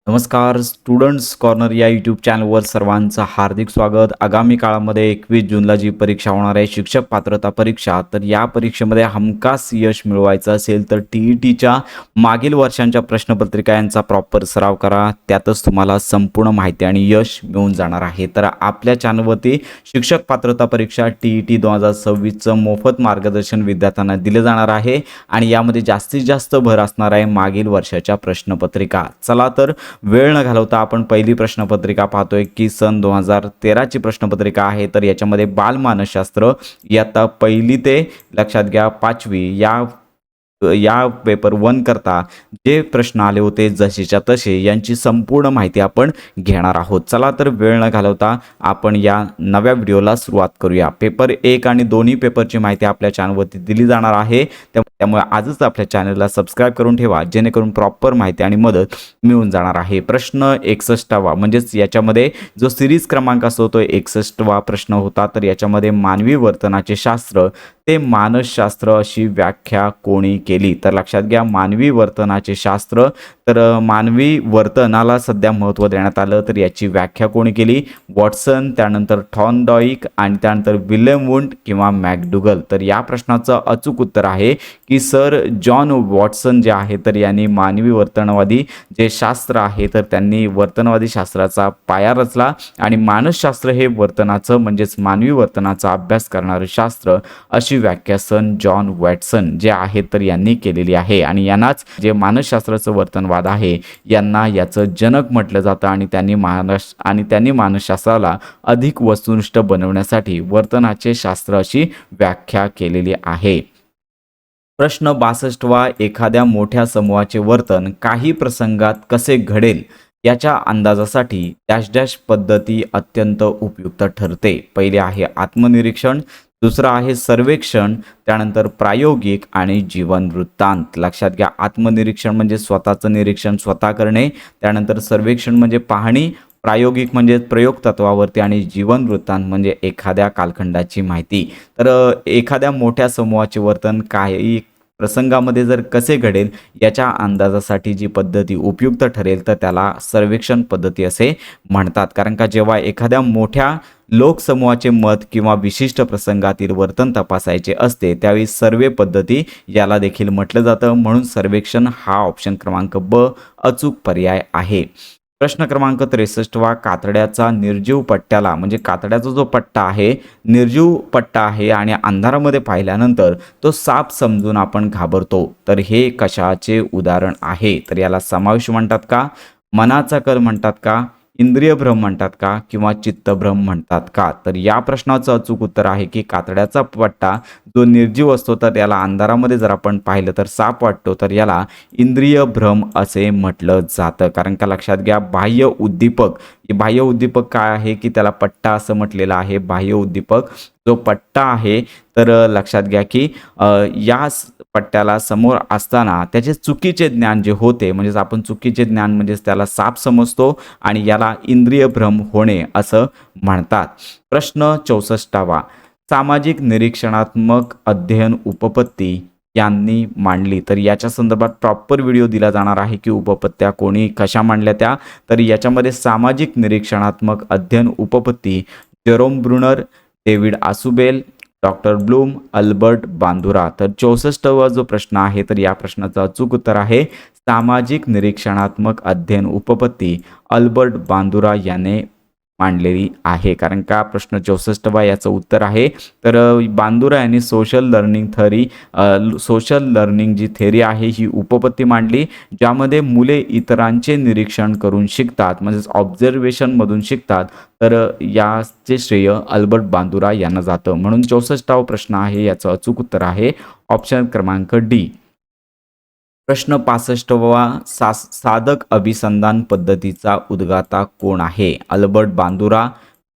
नमस्कार students corner या YouTube चॅनलवर सर्वांचं हार्दिक स्वागत. आगामी काळामध्ये 21 जूनला जी परीक्षा होणार आहे शिक्षक पात्रता परीक्षा, तर या परीक्षेमध्ये हमखास यश मिळवायचं असेल तर टीईटीच्या मागील वर्षांच्या प्रश्नपत्रिका यांचा प्रॉपर सराव करा. त्यातच तुम्हाला संपूर्ण माहिती आणि यश मिळून जाणार आहे. तर आपल्या चॅनलवरती शिक्षक पात्रता परीक्षा टीईटी 2026चं मोफत मार्गदर्शन विद्यार्थ्यांना दिले जाणार आहे आणि यामध्ये जास्तीत जास्त भर असणार आहे मागील वर्षाच्या प्रश्नपत्रिका. चला तर वेळ न घालवता आपण पहिली प्रश्नपत्रिका पाहतोय की सन 2013ची प्रश्नपत्रिका आहे. तर याच्यामध्ये बालमानसशास्त्र इयत्ता पहिली ते लक्षात घ्या 5वी या पेपर 1 करता जे प्रश्न आले होते जसेच्या तसे यांची संपूर्ण माहिती आपण घेणार आहोत. चला तर वेळ न घालवता आपण या नव्या व्हिडिओला सुरुवात करूया. पेपर 1 आणि दोन्ही पेपरची माहिती आपल्या चॅनलवरती दिली जाणार आहे. त्यामुळे आजच आपल्या चॅनलला सबस्क्राईब करून ठेवा जेणेकरून प्रॉपर माहिती आणि मदत मिळून जाणार आहे. प्रश्न 61वा म्हणजेच याच्यामध्ये जो सिरीज क्रमांक असतो तो 61वा प्रश्न होता. तर याच्यामध्ये मानवी वर्तनाचे शास्त्र ते मानसशास्त्र अशी व्याख्या कोणी केली? तर लक्षात घ्या मानवी वर्तनाचे शास्त्र. तर मानवी वर्तनाला सध्या महत्त्व देण्यात आलं. तर याची व्याख्या कोणी केली? वॉटसन, त्यानंतर थॉर्नडाईक आणि त्यानंतर विल्यम वुंड किंवा मॅकडुगल. तर या प्रश्नाचं अचूक उत्तर आहे की सर जॉन वॉटसन जे आहे तर यांनी मानवी वर्तनवादी जे शास्त्र आहे तर त्यांनी वर्तनवादी शास्त्राचा पाया रचला आणि मानसशास्त्र हे वर्तनाचं म्हणजेच मानवी वर्तनाचा अभ्यास करणारं शास्त्र अशी व्याख्या सन जॉन वॉटसन जे आहे तर यांनी केलेली आहे. आणि यांनाच जे मानसशास्त्राचं वर्तनवाद आहे यांना याचं जनक म्हटलं जातं आणि त्यांनी मानसशास्त्राला अधिक वस्तुनिष्ठ बनवण्यासाठी वर्तनाचे शास्त्र अशी व्याख्या केलेली आहे. प्रश्न 62वा एखाद्या मोठ्या समूहाचे वर्तन काही प्रसंगात कसे घडेल याच्या अंदाजासाठी डॅश डॅश पद्धती अत्यंत उपयुक्त ठरते. पहिले आहे आत्मनिरीक्षण, दुसरं आहे सर्वेक्षण, त्यानंतर प्रायोगिक आणि जीवन वृत्तांत. लक्षात घ्या आत्मनिरीक्षण म्हणजे स्वतःचं निरीक्षण स्वतः करणे, त्यानंतर सर्वेक्षण म्हणजे पाहणी, प्रायोगिक म्हणजे प्रयोग तत्वावरती आणि जीवन वृत्तांत म्हणजे एखाद्या कालखंडाची माहिती. तर एखाद्या मोठ्या समूहाचे वर्तन काही प्रसंगामध्ये जर कसे घडेल याच्या अंदाजासाठी जी पद्धती उपयुक्त ठरेल तर त्याला सर्वेक्षण पद्धती असे म्हणतात. कारण का जेव्हा एखाद्या मोठ्या लोकसमूहाचे मत किंवा विशिष्ट प्रसंगातील वर्तन तपासायचे असते त्यावेळी सर्वे पद्धती याला देखील म्हटलं जातं. म्हणून सर्वेक्षण हा ऑप्शन क्रमांक ब अचूक पर्याय आहे. प्रश्न क्रमांक 63वा कातड्याचा निर्जीव पट्ट्याला म्हणजे कातड्याचा जो पट्टा आहे निर्जीव पट्टा आहे आणि अंधारामध्ये पाहिल्यानंतर तो साप समजून आपण घाबरतो. तर हे कशाचे उदाहरण आहे? तर याला समावेश म्हणतात का, मनाचा कल म्हणतात का, इंद्रिय भ्रम म्हणतात का किंवा चित्तभ्रम म्हणतात का? तर या प्रश्नाचं अचूक उत्तर आहे की कातड्याचा पट्टा जो निर्जीव असतो तर याला अंधारामध्ये जर आपण पाहिलं तर साप वाटतो तर याला इंद्रिय भ्रम असे म्हटलं जातं. कारण का लक्षात घ्या बाह्य उद्दीपक काय आहे की त्याला पट्टा असं म्हटलेलं आहे. बाह्य उद्दीपक जो पट्टा आहे तर लक्षात घ्या की या पट्ट्याला समोर असताना त्याचे चुकीचे ज्ञान जे होते म्हणजेच आपण चुकीचे ज्ञान म्हणजेच त्याला साप समजतो आणि याला इंद्रिय भ्रम होणे असं म्हणतात. प्रश्न 64वा सामाजिक निरीक्षणात्मक अध्ययन उपपत्ती यांनी मांडली. तर याच्या संदर्भात प्रॉपर व्हिडिओ दिला जाणार आहे की उपपत्त्या कोणी कशा मांडल्या त्या. तर याच्यामध्ये सामाजिक निरीक्षणात्मक अध्ययन उपपत्ती Jerome Bruner, David Ausubel, doctor Bloom, Albert Bandura. तर 64वा जो प्रश्न आहे तर या प्रश्नाचं अचूक उत्तर आहे सामाजिक निरीक्षणात्मक अध्ययन उपपत्ती अल्बर्ट बांदुरा याने मांडलेली आहे. कारण का प्रश्न 64वा याचं उत्तर आहे. तर बांदुरा यांनी सोशल लर्निंग जी थेरी आहे ही उपपत्ती मांडली ज्यामध्ये मुले इतरांचे निरीक्षण करून शिकतात म्हणजेच ऑब्झर्वेशनमधून शिकतात. तर याचे श्रेय अल्बर्ट बांदुरा यांना जातं. म्हणून 64वा प्रश्न आहे याचं अचूक उत्तर आहे ऑप्शन क्रमांक डी. प्रश्न 65वा साधक अभिसंधान पद्धतीचा उद्गाता कोण आहे? Albert Bandura,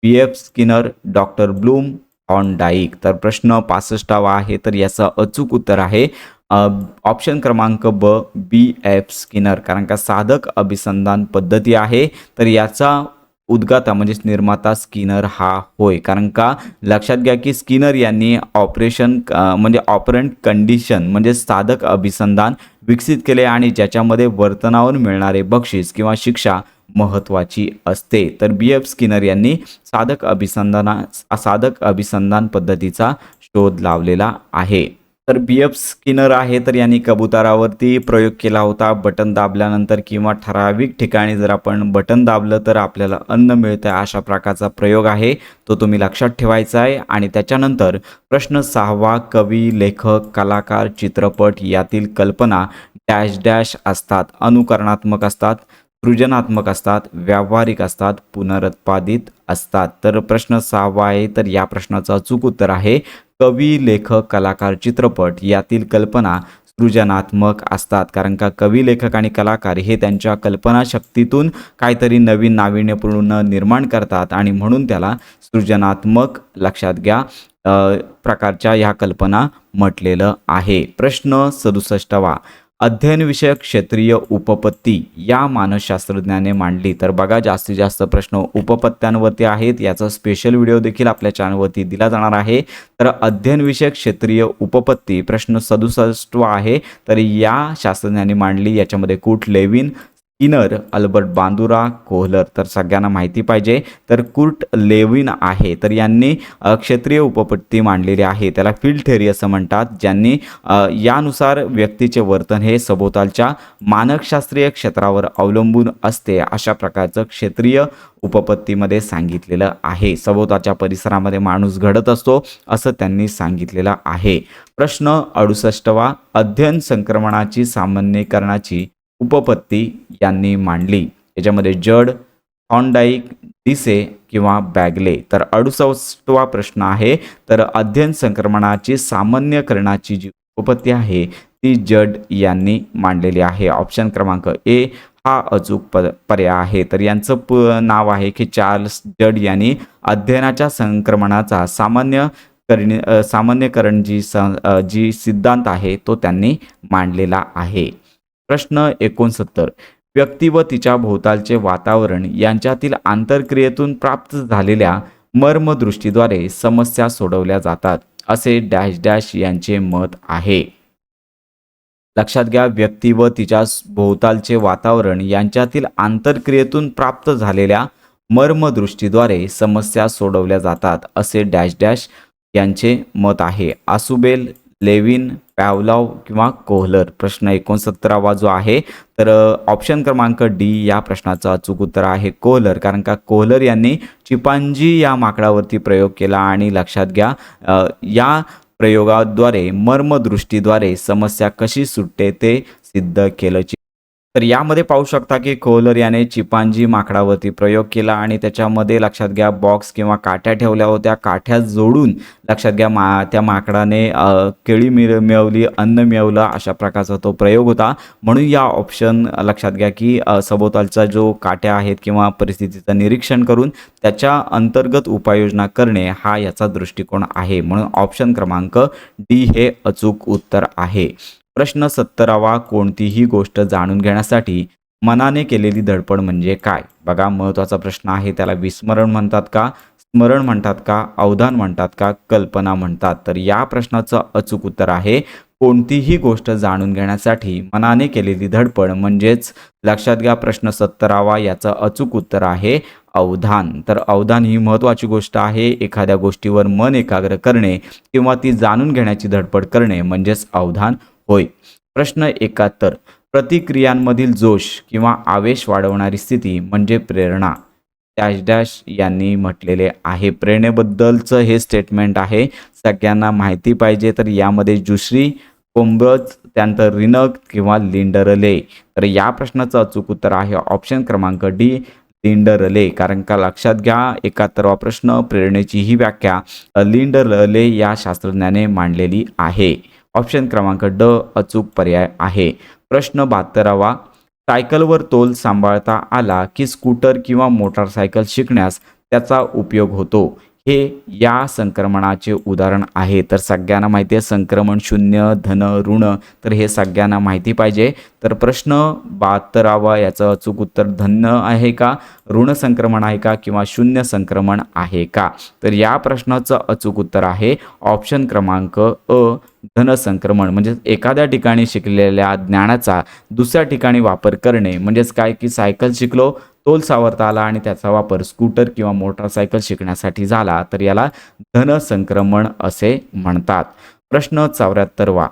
B.F. Skinner, doctor Bloom, Thorndike. तर प्रश्न 65वा आहे तर याचं अचूक उत्तर आहे ऑप्शन क्रमांक ब B.F. स्किनर. कारण का साधक अभिसंधान पद्धती आहे तर याचा उद्गाता म्हणजेच निर्माता स्किनर हा होय. कारण का लक्षात घ्या की स्किनर यांनी ऑपरंट कंडिशन म्हणजे साधक अभिसंधान विकसित केले आणि ज्याच्यामध्ये वर्तनावर मिळणारे बक्षीस किंवा शिक्षा महत्त्वाची असते. तर BF स्किनर यांनी साधक अभिसंधान पद्धतीचा शोध लावलेला आहे. तर BF स्किनर आहे तर यांनी कबुतरावरती प्रयोग केला होता. बटन दाबल्यानंतर किंवा ठराविक ठिकाणी जर आपण बटन दाबलं तर आपल्याला अन्न मिळतं, अशा प्रकारचा प्रयोग आहे. तो तुम्ही लक्षात ठेवायचा आहे. आणि त्याच्यानंतर प्रश्न 6वा, कवी, लेखक, कलाकार, चित्रपट यातील कल्पना डॅश डॅश असतात, अनुकरणात्मक असतात, सृजनात्मक असतात, व्यावहारिक असतात, पुनरुत्पादित असतात. तर प्रश्न 6वा आहे तर या प्रश्नाचं अचूक उत्तर आहे कवी, लेखक, कलाकार, चित्रपट यातील कल्पना सृजनात्मक असतात. कारण का कवी, लेखक आणि कलाकार हे त्यांच्या कल्पनाशक्तीतून काहीतरी नवीन नाविन्यपूर्ण निर्माण करतात आणि म्हणून त्याला सृजनात्मक, लक्षात घ्या, प्रकारच्या ह्या कल्पना म्हटलेलं आहे. प्रश्न 67वा, अध्ययनविषयक क्षेत्रीय उपपत्ती या मानसशास्त्रज्ञाने मांडली. तर बघा जास्तीत जास्त प्रश्न उपपत्त्यांवरती आहेत. याचा स्पेशल व्हिडिओ देखील आपल्या चॅनलवरती दिला जाणार आहे. तर अध्ययनविषयक क्षेत्रीय उपपत्ती प्रश्न 67वा आहे तर या शास्त्रज्ञांनी मांडली. याच्यामध्ये Kurt Lewin, Skinner, Albert Bandura, Kohler. तर सगळ्यांना माहिती पाहिजे तर कुर्ट लेविन आहे तर यांनी क्षेत्रीय उपपत्ती मांडलेली आहे. त्याला फील्ड थेअरी असं म्हणतात, ज्यांनी यानुसार व्यक्तीचे वर्तन हे सभोवतालच्या मानसशास्त्रीय क्षेत्रावर अवलंबून असते अशा प्रकारचं क्षेत्रीय उपपत्तीमध्ये सांगितलेलं आहे. सभोवतालच्या परिसरामध्ये माणूस घडत असतो असं त्यांनी सांगितलेलं आहे. प्रश्न 68वा, अध्ययन संक्रमणाची सामान्यीकरणाची उपपत्ती यांनी मांडली. याच्यामध्ये जड, थॉर्नडाईक, डिसे किंवा बॅगले. तर 68वा प्रश्न आहे तर अध्ययन संक्रमणाची सामान्यीकरणाची जी उपपत्ती आहे ती जड यांनी मांडलेली आहे. ऑप्शन क्रमांक ए हा अचूक पर्याय आहे. तर यांचं नाव आहे की चार्ल्स जड यांनी अध्ययनाच्या संक्रमणाचा सामान्यकरण जी सिद्धांत आहे तो त्यांनी मांडलेला आहे. प्रश्न 69, व्यक्ती व तिच्या भोवतालचे वातावरण यांच्यातील आंतरक्रियेतून प्राप्त झालेल्या मर्मदृष्टीद्वारे समस्या सोडवल्या जातात असे डॅश डॅश यांचे मत आहे. लक्षात घ्या, व्यक्ती व तिच्या भोवतालचे वातावरण यांच्यातील आंतरक्रियेतून प्राप्त झालेल्या मर्मदृष्टीद्वारे समस्या सोडवल्या जातात असे डॅश डॅश यांचे मत आहे. आसुबेल, लेविन, पॅवलॉव किंवा कोहलर. प्रश्न 69वा जो आहे तर ऑप्शन क्रमांक डी या प्रश्नाचं अचूक उत्तर आहे कोहलर. कारण का कोहलर यांनी चिपांजी या माकडावरती प्रयोग केला आणि लक्षात घ्या या प्रयोगाद्वारे मर्मदृष्टीद्वारे समस्या कशी सुटते ते सिद्ध केलं. तर यामध्ये पाहू शकता की कोहलर याने चिपांजी माकडावरती प्रयोग केला आणि त्याच्यामध्ये लक्षात घ्या बॉक्स किंवा काठ्या ठेवल्या होत्या. काठ्या जोडून लक्षात घ्या त्या माकडाने केळी मिळवली, अन्न मिळवलं, अशा प्रकारचा तो प्रयोग होता. म्हणून या ऑप्शन लक्षात घ्या की सभोवतालचा जो काठ्या आहेत किंवा परिस्थितीचं निरीक्षण करून त्याच्या अंतर्गत उपाययोजना करणे हा याचा दृष्टिकोन आहे. म्हणून ऑप्शन क्रमांक डी हे अचूक उत्तर आहे. प्रश्न 70वा, कोणतीही गोष्ट जाणून घेण्यासाठी मनाने केलेली धडपड म्हणजे काय? बघा महत्त्वाचा प्रश्न आहे. त्याला विस्मरण म्हणतात का, स्मरण म्हणतात का, अवधान म्हणतात का, कल्पना म्हणतात? तर या प्रश्नाचं अचूक उत्तर आहे कोणतीही गोष्ट जाणून घेण्यासाठी मनाने केलेली धडपड म्हणजेच लक्षात घ्या प्रश्न 70वा याचं अचूक उत्तर आहे अवधान. तर अवधान ही महत्त्वाची गोष्ट आहे. एखाद्या गोष्टीवर मन एकाग्र करणे किंवा ती जाणून घेण्याची धडपड करणे म्हणजेच अवधान होय. प्रश्न 71, प्रतिक्रियांमधील जोश किंवा आवेश वाढवणारी स्थिती म्हणजे प्रेरणा डॅश डॅश यांनी म्हटलेले आहे. प्रेरणेबद्दलचं हे स्टेटमेंट आहे, सगळ्यांना माहिती पाहिजे. तर यामध्ये जुश्री, कोंबज, त्यानंतर रिनक किंवा लिंडरले. तर या प्रश्नाचं अचूक उत्तर आहे ऑप्शन क्रमांक डी लिंडरले. कारण का लक्षात घ्या 71वा प्रश्न, प्रेरणेची ही व्याख्या लिंडरले या शास्त्रज्ञाने मांडलेली आहे. ऑप्शन क्रमांक ड अचूक पर्याय आहे. प्रश्न 72वा, सायकलवर तोल सांभाळता आला की स्कूटर किंवा मोटारसायकल शिकण्यास त्याचा उपयोग होतो. हे या संक्रमणाचे उदाहरण आहे. तर सगळ्यांना माहिती आहे संक्रमण शून्य, धन, ऋण, तर हे सगळ्यांना माहिती पाहिजे. तर प्रश्न 72वा याचं अचूक उत्तर धन आहे का, ऋण संक्रमण आहे का किंवा शून्य संक्रमण आहे का? तर या प्रश्नाचं अचूक उत्तर आहे ऑप्शन क्रमांक अ, धन संक्रमण. म्हणजे एखाद्या ठिकाणी शिकलेल्या ज्ञानाचा दुसऱ्या ठिकाणी वापर करणे. म्हणजेच काय की सायकल शिकलो, तोल सावरता आला आणि त्याचा वापर स्कूटर किंवा मोटारसायकल शिकण्यासाठी झाला, तर याला धन संक्रमण असे म्हणतात. प्रश्न 74वा,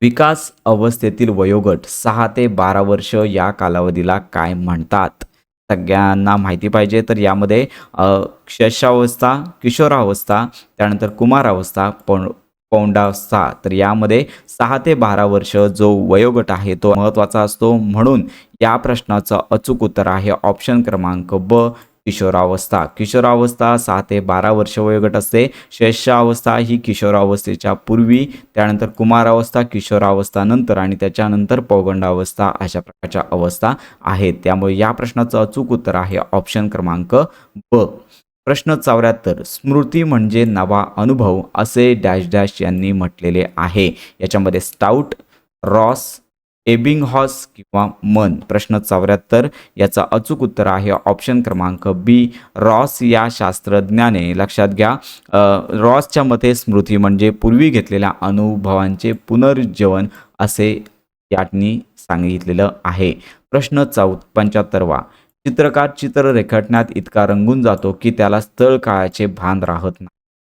विकास अवस्थेतील वयोगट 6 ते 12 वर्ष या कालावधीला काय म्हणतात? सगळ्यांना माहिती पाहिजे. तर यामध्ये शैशवावस्था, किशोरावस्था, त्यानंतर कुमारावस्था, पौंडावस्था. तर यामध्ये 6 ते 12 वर्ष जो वयोगट आहे तो महत्त्वाचा असतो. म्हणून या प्रश्नाचं अचूक उत्तर आहे ऑप्शन क्रमांक ब, किशोरावस्था. किशोरावस्था 6 ते 12 वर्ष वयोगट असते. शैशवावस्था ही किशोरावस्थेच्या पूर्वी, त्यानंतर कुमारावस्था किशोरावस्था नंतर आणि त्याच्यानंतर पौगंडावस्था अशा प्रकारच्या अवस्था आहेत. त्यामुळे या प्रश्नाचं अचूक उत्तर आहे ऑप्शन क्रमांक ब. प्रश्न 74, स्मृती म्हणजे नवा अनुभव असे डॅश डॅश यांनी म्हटलेले आहे. याच्यामध्ये स्टाउट, रॉस, एबिंगहॉस किंवा मन. प्रश्न 74 याचा अचूक उत्तर आहे ऑप्शन क्रमांक बी, रॉस या शास्त्रज्ञाने. लक्षात घ्या, रॉसच्या मते स्मृती म्हणजे पूर्वी घेतलेल्या अनुभवांचे पुनरुज्जीवन असे यातनी सांगितलेलं आहे. प्रश्न 75वा, चित्रकार चित्र रेखाटण्यात इतका रंगून जातो की त्याला स्थळ काळाचे भान राहत नाही.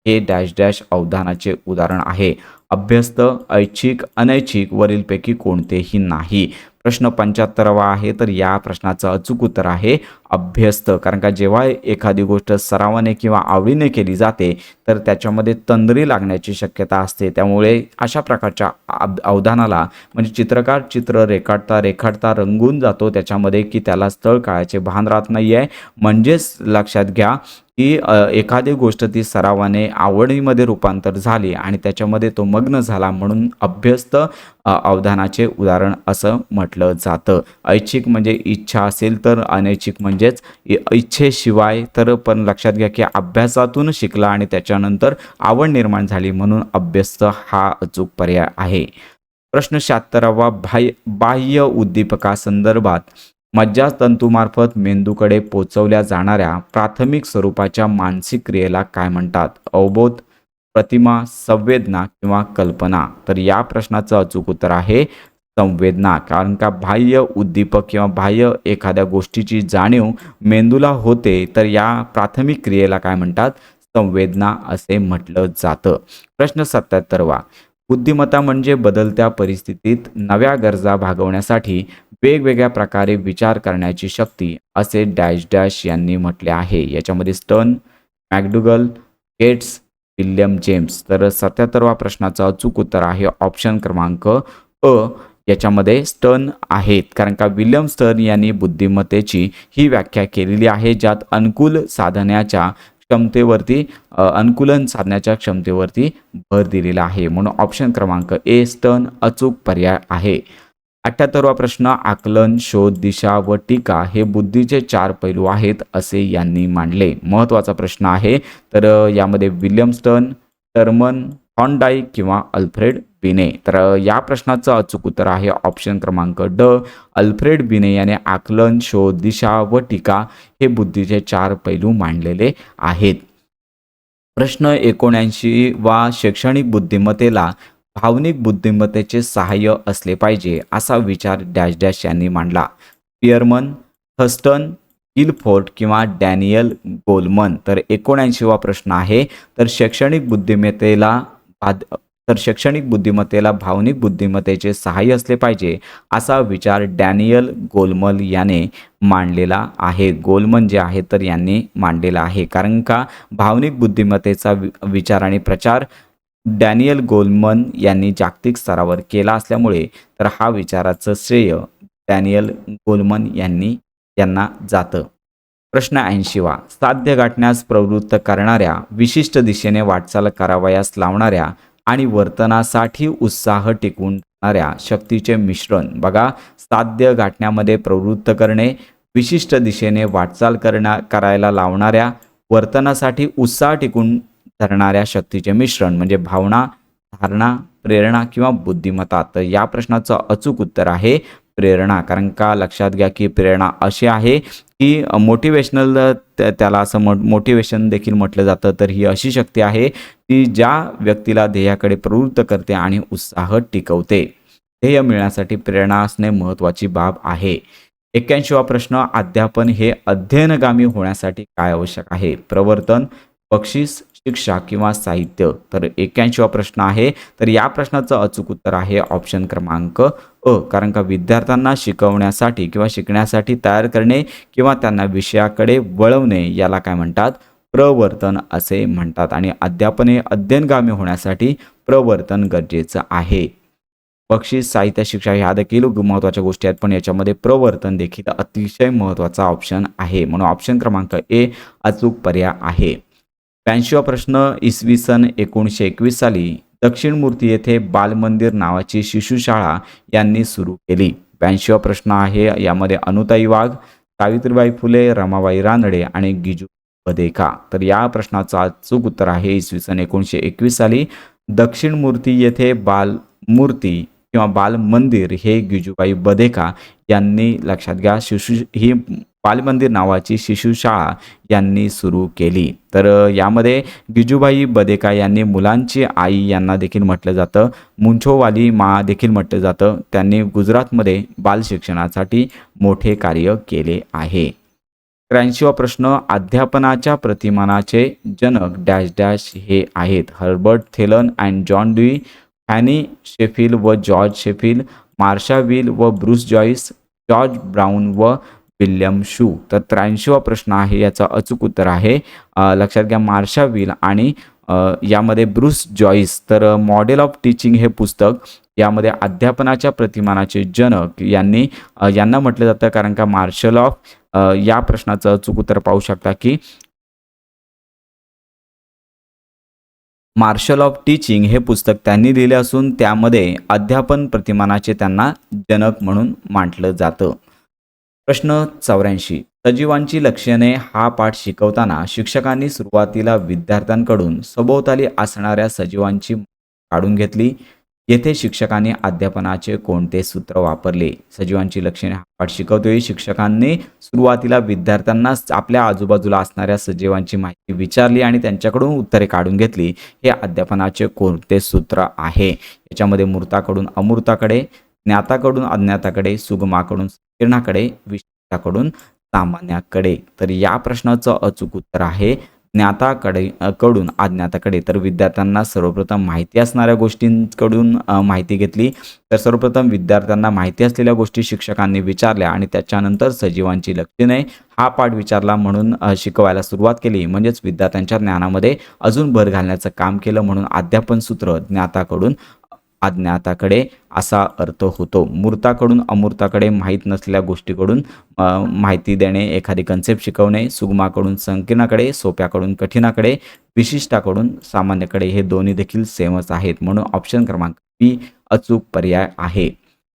हे डॅश डॅश अवधानाचे उदाहरण आहे. अभ्यस्त, ऐच्छिक, अनैच्छिक वरीलपैकी कोणतेही नाही. प्रश्न 75वा आहे. तर या प्रश्नाचं अचूक उत्तर आहे अभ्यस्त. कारण का जेव्हा एखादी गोष्ट सरावाने किंवा आवडीने केली जाते तर त्याच्यामध्ये तंद्री लागण्याची शक्यता असते. त्यामुळे अशा प्रकारच्या अवधानाला म्हणजे चित्रकार चित्र रेखाटता रंगून जातो त्याच्यामध्ये की त्याला स्थळ काळाचे भान राहत नाही आहे. म्हणजेच लक्षात घ्या की एखादी गोष्ट ती सरावाने आवडीमध्ये रूपांतर झाली आणि त्याच्यामध्ये तो मग्न झाला, म्हणून अभ्यस्त अवधानाचे उदाहरण असं म्हटलं जातं. ऐच्छिक म्हणजे इच्छा असेल तर, अनैच्छिक म्हणजेच इच्छेशिवाय. तर पण लक्षात घ्या की अभ्यासातून शिकला आणि त्याच्यानंतर आवड निर्माण झाली, म्हणून अभ्यस्त हा अचूक पर्याय आहे. प्रश्न 76वा, बाह्य उद्दीपकासंदर्भात मज्जातंतूमार्फत मेंदूकडे पोचवल्या जाणाऱ्या प्राथमिक स्वरूपाच्या मानसिक क्रियेला काय म्हणतात? अवबोध, प्रतिमा, संवेदना किंवा कल्पना. तर या प्रश्नाचं अचूक उत्तर आहे संवेदना. कारण का बाह्य उद्दीपक किंवा बाह्य एखाद्या गोष्टीची जाणीव मेंदूला होते, तर या प्राथमिक क्रियेला काय म्हणतात? संवेदना असे म्हटलं जातं. प्रश्न 77वा, बुद्धिमत्ता म्हणजे बदलत्या परिस्थितीत नव्या गरजा भागवण्यासाठी वेगवेगळ्या प्रकारे विचार करण्याची शक्ती असे डॅश डॅश यांनी म्हटले आहे. याच्यामध्ये स्टर्न, मॅकडुगल, गेट्स, विल्यम जेम्स. तर 77वा प्रश्नाचं अचूक उत्तर आहे ऑप्शन क्रमांक अ. याच्यामध्ये स्टर्न आहेत. कारण का विल्यम स्टर्न यांनी बुद्धिमत्तेची ही व्याख्या केलेली आहे, ज्यात अनुकूलन साधण्याच्या क्षमतेवरती भर दिलेला आहे. म्हणून ऑप्शन क्रमांक ए स्टर्न अचूक पर्याय आहे. 78वा प्रश्न, आकलन, शोध, दिशा व टीका हे बुद्धीचे 4 पैलू आहेत असे यांनी मांडले. महत्त्वाचा प्रश्न आहे. तर यामध्ये विल्यम स्टर्न, टर्मन, थॉर्नडाईक किंवा अल्फ्रेड बिने. तर या प्रश्नाचं अचूक उत्तर आहे ऑप्शन क्रमांक ड, अल्फ्रेड बिने याने आकलन, शोध, दिशा व टीका हे बुद्धीचे 4 पैलू मांडलेले आहेत. प्रश्न 79वा, शैक्षणिक बुद्धिमत्तेला भावनिक बुद्धिमत्तेचे सहाय्य असले पाहिजे असा विचार डॅश डॅश यांनी मांडला. पियरमन, थर्स्टन, गिलफोर्ड किंवा डॅनियल गोलमन. तर 79वा प्रश्न आहे. तर शैक्षणिक बुद्धिमत्तेला भावनिक बुद्धिमत्तेचे सहाय्य असले पाहिजे असा विचार डॅनियल गोलमन याने मांडलेला आहे. गोलमन जे आहे तर यांनी मांडलेला आहे. कारण का भावनिक बुद्धिमत्तेचा विचार आणि प्रचार डॅनियल गोलमन यांनी जागतिक स्तरावर केला असल्यामुळे तर हा विचाराचं श्रेय डॅनियल गोलमन यांना जातं. प्रश्न 80वा, साध्य गाठण्यास प्रवृत्त करणाऱ्या, विशिष्ट दिशेने वाटचाल करावयास लावणाऱ्या आणि वर्तनासाठी उत्साह टिकवून ठेवणाऱ्या शक्तीचे मिश्रण. बघा, साध्य गाठण्यामध्ये प्रवृत्त करणे, विशिष्ट दिशेने वाटचाल करायला लावणाऱ्या, वर्तनासाठी उत्साह टिकून धरणाऱ्या शक्तीचे मिश्रण म्हणजे भावना, धारणा, प्रेरणा किंवा बुद्धिमत्ता. तर या प्रश्नाचं अचूक उत्तर आहे प्रेरणा. कारण का लक्षात घ्या की प्रेरणा अशी आहे की मोटिवेशनल त्याला असं मोटिवेशन देखील म्हटलं जातं. तर ही अशी शक्ती आहे ती ज्या व्यक्तीला ध्येयाकडे प्रवृत्त करते आणि उत्साह टिकवते. ध्येय मिळण्यासाठी प्रेरणा असणे महत्त्वाची बाब आहे. 81वा प्रश्न, अध्यापन हे अध्ययनगामी होण्यासाठी काय आवश्यक आहे? प्रवर्तन, बक्षीस, शिक्षा किंवा साहित्य. तर 81वा प्रश्न आहे. तर या प्रश्नाचं अचूक उत्तर आहे ऑप्शन क्रमांक अ. कारण का विद्यार्थ्यांना शिकवण्यासाठी किंवा शिकण्यासाठी तयार करणे किंवा त्यांना विषयाकडे वळवणे याला काय म्हणतात? प्रवर्तन असे म्हणतात. आणि अध्यापन हे अध्ययनगामी होण्यासाठी प्रवर्तन गरजेचं आहे. बक्षीस, साहित्य, शिक्षा ह्या देखील महत्त्वाच्या गोष्टी आहेत, पण याच्यामध्ये प्रवर्तन देखील अतिशय महत्त्वाचा ऑप्शन आहे. म्हणून ऑप्शन क्रमांक ए अचूक पर्याय आहे. 82वा प्रश्न, इसवी सन 1921 साली दक्षिण मूर्ती येथे बालमंदिर नावाची शिशुशाळा यांनी सुरू केली. 82वा प्रश्न आहे. यामध्ये अनुताई वाघ, सावित्रीबाई फुले, रमाबाई रानडे आणि गिजू बधेका. तर या प्रश्नाचं अचूक उत्तर आहे इसवी सन 1921 साली दक्षिण मूर्ती येथे बालमूर्ती किंवा बालमंदिर हे गिजूबाई बधेका यांनी, लक्षात घ्या, ही बालमंदिर नावाची शिशुशाळा यांनी सुरू केली. तर यामध्ये गिजूबाई बधेका यांनी मुलांची आई यांना देखील म्हटलं जातं, मुंछोवाली मा देखील म्हटलं जातं. त्यांनी गुजरातमध्ये बाल शिक्षणासाठी मोठे कार्य केले आहे. 83वा प्रश्न, अध्यापनाच्या प्रतिमानाचे जनक डॅश डॅश हे आहेत? Herbert Thelen and John Dewey, Fanny Sheffield व जॉर्ज शेफिल्ड, मार्शा विल व ब्रूस जॉईस, जॉर्ज ब्राऊन व विल्यम शू. तर 83वा प्रश्न आहे. याचं अचूक उत्तर आहे लक्षात घ्या मार्शा विल आणि यामध्ये ब्रूस जॉईस. तर मॉडेल ऑफ टीचिंग हे पुस्तक यामध्ये अध्यापनाच्या प्रतिमानाचे जनक यांना म्हटलं जातं. कारण का मार्शल ऑफ या प्रश्नाचं अचूक उत्तर पाहू शकता की मार्शल ऑफ टीचिंग हे पुस्तक त्यांनी लिहिले असून त्यामध्ये अध्यापन प्रतिमानाचे त्यांना जनक म्हणून मानलं जातं. प्रश्न 84, सजीवांची लक्षणे हा पाठ शिकवताना शिक्षकांनी सुरुवातीला विद्यार्थ्यांकडून सभोवताली असणाऱ्या सजीवांची काढून घेतली. येथे शिक्षकांनी अध्यापनाचे कोणते सूत्र वापरले? सजीवांची लक्षणे हा पाठ शिकवतोय शिक्षकांनी सुरुवातीला विद्यार्थ्यांना आपल्या आजूबाजूला असणाऱ्या सजीवांची माहिती विचारली आणि त्यांच्याकडून उत्तरे काढून घेतली. हे अध्यापनाचे कोणते सूत्र आहे? याच्यामध्ये मूर्ताकडून अमूर्ताकडे, ज्ञाताकडून अज्ञाताकडे, सुगमाकडून संकीर्णाकडे, विशिष्टाकडून सामान्याकडे. तर या प्रश्नाचं अचूक उत्तर आहे कडून अज्ञाताकडे. तर विद्यार्थ्यांना सर्वप्रथम माहिती असणाऱ्या गोष्टींकडून माहिती घेतली. तर सर्वप्रथम विद्यार्थ्यांना माहिती असलेल्या गोष्टी शिक्षकांनी विचारल्या आणि त्याच्यानंतर सजीवांची लक्षणे हा पाठ विचारला म्हणून शिकवायला सुरुवात केली. म्हणजेच विद्यार्थ्यांच्या ज्ञानामध्ये अजून भर घालण्याचं काम केलं. म्हणून अध्यापन सूत्र ज्ञाताकडून अज्ञाताकडे असा अर्थ होतो. मूर्ताकडून अमूर्ताकडे, माहीत नसलेल्या गोष्टीकडून माहिती देणे, एखादी कन्सेप्ट शिकवणे. सुगमाकडून संकीर्णाकडे, सोप्याकडून कठीणाकडे, विशिष्टाकडून सामान्याकडे. हे दोन्ही देखील सेमच आहेत. म्हणून ऑप्शन क्रमांक बी अचूक पर्याय आहे.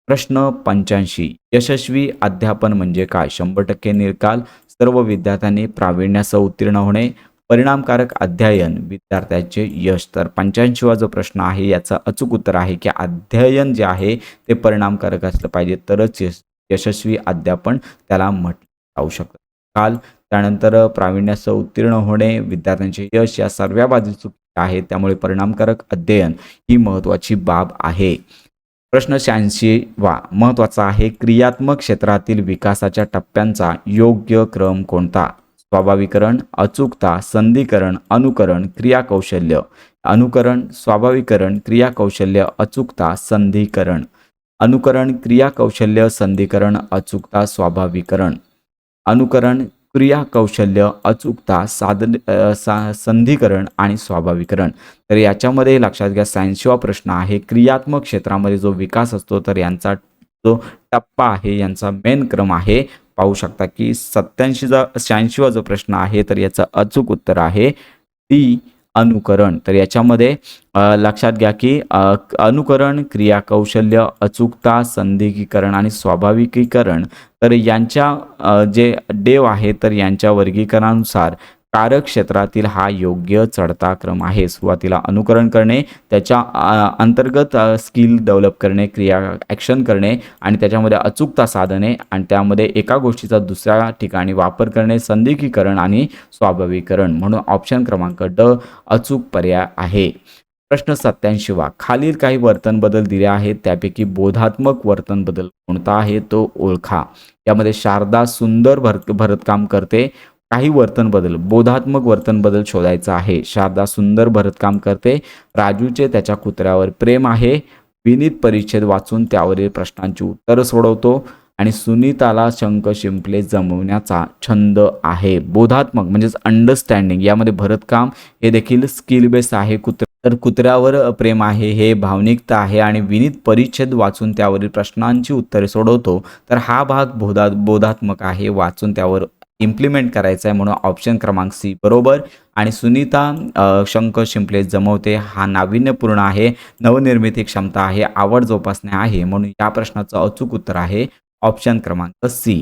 प्रश्न 85, यशस्वी अध्यापन म्हणजे काय? 100% निकाल, सर्व विद्यार्थ्यांनी प्रावीण्यासह उत्तीर्ण होणे, परिणामकारक अध्ययन, विद्यार्थ्याचे यश. तर 85वा जो प्रश्न आहे याचं अचूक उत्तर आहे की अध्ययन जे आहे ते परिणामकारक असलं पाहिजे तरच यशस्वी अध्यापन त्याला म्हटलं जाऊ शकतं. काल त्यानंतर प्रावीण्यासह उत्तीर्ण होणे, विद्यार्थ्यांचे यश या सर्व बाजू चुकीच्या आहेत. त्यामुळे परिणामकारक अध्ययन ही महत्त्वाची बाब आहे. प्रश्न 86वा महत्त्वाचा आहे. क्रियात्मक क्षेत्रातील विकासाच्या टप्प्यांचा योग्य क्रम कोणता? स्वाभाविकरण, अचूकता, संधिकरण, अनुकरण, क्रियाकौशल्य. अनुकरण, स्वाभाविकरण, क्रियाकौशल्य, अचूकता, संधिकरण. अनुकरण, क्रियाकौशल्य, संधिकरण, अचूकता, स्वाभाविकरण. अनुकरण, क्रियाकौशल्य, अचूकता, संधिकरण आणि स्वाभाविकरण. तर याच्यामध्ये लक्षात घ्या 86वा प्रश्न आहे. क्रियात्मक क्षेत्रामध्ये जो विकास असतो तर यांचा जो टप्पा आहे यांचा मेन क्रम आहे. पाहू शकता की 86वा जो प्रश्न आहे तर याचं अचूक उत्तर आहे डी अनुकरण. तर याच्यामध्ये लक्षात घ्या की अनुकरण, क्रियाकौशल्य, अचूकता, संधिकीकरण आणि स्वाभाविकीकरण तर यांच्या जे डेव आहे तर यांच्या वर्गीकरणानुसार कार्यक्षेत्रातील हा योग्य चढता क्रम आहे. सुरुवातीला अनुकरण करणे, त्याच्या अंतर्गत स्किल डेव्हलप करणे, क्रिया ॲक्शन करणे आणि त्याच्यामध्ये अचूकता साधणे आणि त्यामध्ये एका गोष्टीचा दुसऱ्या ठिकाणी वापर करणे, संदिग्धीकरण आणि स्वाभाविकरण. म्हणून ऑप्शन क्रमांक ड अचूक पर्याय आहे. प्रश्न 87 खालील काही वर्तन बदल दिले आहेत, त्यापैकी बोधात्मक वर्तन बदल कोणता आहे तो ओळखा. यामध्ये शारदा सुंदर भरतकाम करते. काही वर्तन बदल, बोधात्मक वर्तन बदल शोधायचा आहे. शारदा सुंदर भरतकाम करते. राजूचे त्याच्या कुत्र्यावर प्रेम आहे. विनीत परिच्छेद वाचून त्यावरील प्रश्नांची उत्तरं सोडवतो आणि सुनीताला शंख शिंपले जमवण्याचा छंद आहे. बोधात्मक म्हणजेच अंडरस्टँडिंग, यामध्ये भरतकाम हे देखील स्किल बेस आहे. तर कुत्र्यावर प्रेम आहे हे भावनिकता आहे आणि विनीत परिच्छेद वाचून त्यावरील प्रश्नांची उत्तरे सोडवतो, तर हा भाग बोधात्मक आहे, वाचून त्यावर इम्प्लिमेंट करायचा आहे. म्हणून ऑप्शन क्रमांक सी बरोबर. आणि सुनीता शंख शिंपले जमवते हा नाविन्यपूर्ण आहे, नवनिर्मिती क्षमता आहे, आवड जोपासणे आहे. म्हणून या प्रश्नाचं अचूक उत्तर आहे ऑप्शन क्रमांक सी.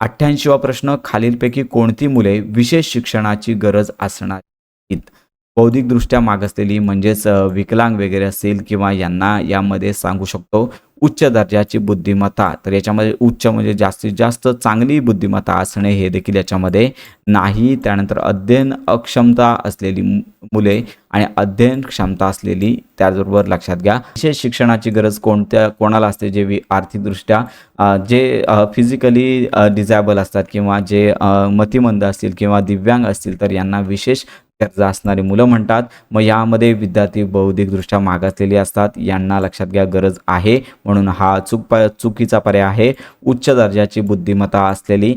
88वा प्रश्न खालीलपैकी कोणती मुले विशेष शिक्षणाची गरज असणार आहेत. बौद्धिकदृष्ट्या मागासलेली म्हणजेच विकलांग वगैरे असेल किंवा यांना यामध्ये सांगू शकतो उच्च दर्जाची बुद्धिमत्ता. तर याच्यामध्ये उच्च म्हणजे जास्तीत जास्त चांगली बुद्धिमत्ता असणे हे देखील याच्यामध्ये नाही. त्यानंतर अध्ययन अक्षमता असलेली मुले आणि अध्ययन क्षमता असलेली, त्याचबरोबर लक्षात घ्या विशेष शिक्षणाची गरज कोणाला असते, जे आर्थिकदृष्ट्या जे फिजिकली डिझेबल असतात किंवा जे मतिमंद असतील किंवा दिव्यांग असतील तर यांना विशेष गरजा असणारी मुलं म्हणतात. मग यामध्ये विद्यार्थी बौद्धिकदृष्ट्या मागासलेली असतात, यांना लक्षात घ्या गरज आहे. म्हणून हा चुकीचा पर्याय आहे. उच्च दर्जाची बुद्धिमत्ता असलेली,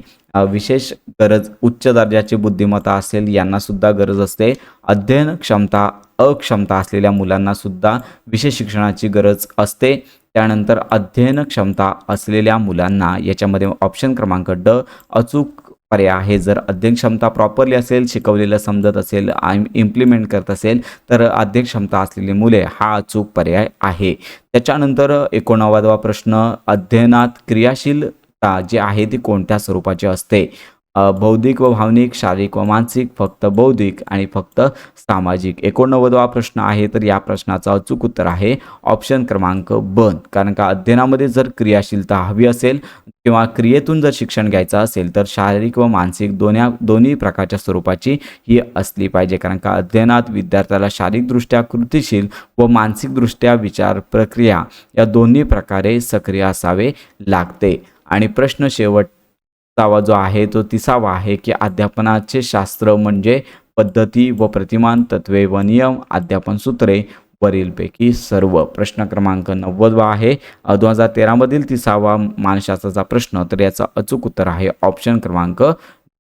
विशेष गरज उच्च दर्जाची बुद्धिमत्ता असेल यांना सुद्धा गरज असते. अध्ययन क्षमता अक्षमता असलेल्या मुलांना सुद्धा विशेष शिक्षणाची गरज असते. त्यानंतर अध्ययन क्षमता असलेल्या मुलांना, याच्यामध्ये ऑप्शन क्रमांक ड अचूक पर्याय आहे. जर अध्ययन क्षमता प्रॉपरली असेल, शिकवलेलं समजत असेल, इम्प्लिमेंट करत असेल तर अध्ययन क्षमता असलेली मुले हा अचूक पर्याय आहे. त्याच्यानंतर 89वा प्रश्न अध्ययनात क्रियाशीलता जी आहे ती कोणत्या स्वरूपाची असते. बौद्धिक व भावनिक, शारीरिक व मानसिक, फक्त बौद्धिक आणि फक्त सामाजिक. 89वा प्रश्न आहे. तर या प्रश्नाचं अचूक उत्तर आहे ऑप्शन क्रमांक ब. कारण का अध्ययनामध्ये जर क्रियाशीलता हवी असेल किंवा क्रियेतून जर शिक्षण घ्यायचं असेल तर शारीरिक व मानसिक दोन्ही प्रकारच्या स्वरूपाची ही असली पाहिजे. कारण का अध्ययनात विद्यार्थ्याला शारीरिकदृष्ट्या कृतिशील व मानसिकदृष्ट्या विचार प्रक्रिया या दोन्ही प्रकारे सक्रिय असावे लागते. आणि प्रश्न शेवटचा जो आहे तो 30वा आहे की अध्यापनाचे शास्त्र म्हणजे पद्धती व प्रतिमान, तत्वे व नियम, अध्यापन सूत्रे वरीलपैकी सर्व. प्रश्न क्रमांक 90 आहे. 2013 मधील 30वा मानसशास्त्राचा प्रश्न. तर याचा अचूक उत्तर आहे ऑप्शन क्रमांक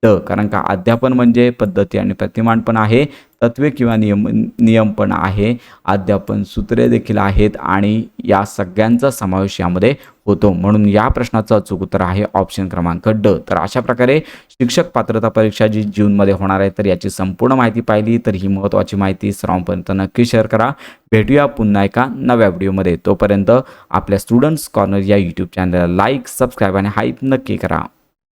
ड. कारण का अध्यापन म्हणजे पद्धती आणि प्रतिमान पण आहे, तत्वे किंवा नियम पण आहे, अध्यापन सूत्रे देखील आहेत आणि या सगळ्यांचा समावेश यामध्ये होतो. म्हणून या प्रश्नाचं अचूक उत्तर आहे ऑप्शन क्रमांक ड. तर अशा प्रकारे शिक्षक पात्रता परीक्षा जी जूनमध्ये होणार आहे तर याची संपूर्ण माहिती पाहिली तर ही महत्त्वाची माहिती सर्वांपर्यंत नक्की शेअर करा. भेटूया पुन्हा एका नव्या व्हिडिओमध्ये. तोपर्यंत आपल्या स्टुडंट्स कॉर्नर या यूट्यूब चॅनलला लाईक, सबस्क्राईब आणि हाईप नक्की करा.